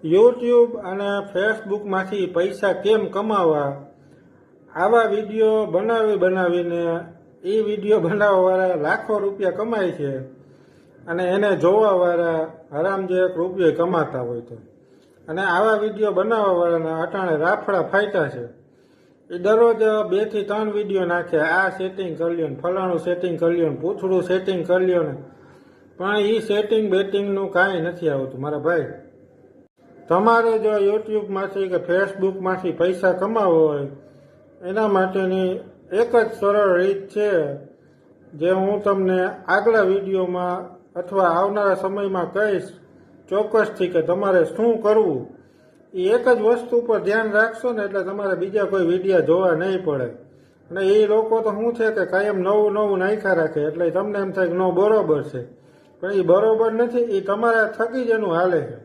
YouTube અને ફેસબુકમાંથી પૈસા કેમ કમાવા, આવા વિડીયો બનાવીને એ વિડીયો બનાવવાવાળા લાખો રૂપિયા કમાય છે અને એને જોવાવાળા હરામજેક રૂપિયા કમાતા હોય તો. અને આવા વિડીયો બનાવવાવાળાના અટાણે રાફડા ફાટ્યા છે. એ દરરોજ 2 થી 3 વિડીયો નાખે, આ સેટિંગ કરી લ્યો ને, ફલાણું સેટિંગ કરી લ્યો ને, પૂછડું સેટિંગ કરી લ્યો ને, પણ એ સેટિંગ બેટિંગનું કાંઈ નથી આવતું મારા ભાઈ. તમારે જો યુટ્યુબમાંથી કે ફેસબુકમાંથી પૈસા કમાવો હોય એના માટેની એક જ સરળ રીત છે, જે હું તમને આગલા વિડીયોમાં અથવા આવનારા સમયમાં કહીશ ચોક્કસથી કે તમારે શું કરવું. એ એક જ વસ્તુ પર ધ્યાન રાખશો ને એટલે તમારે બીજા કોઈ વિડીયો જોવા નહીં પડે. અને એ લોકો તો શું છે કે કાયમ નવું નાખ્યા રાખે એટલે તમને એમ થાય કે નો બરોબર છે, પણ એ બરોબર નથી. એ તમારા થકી જ એનું હાલે છે.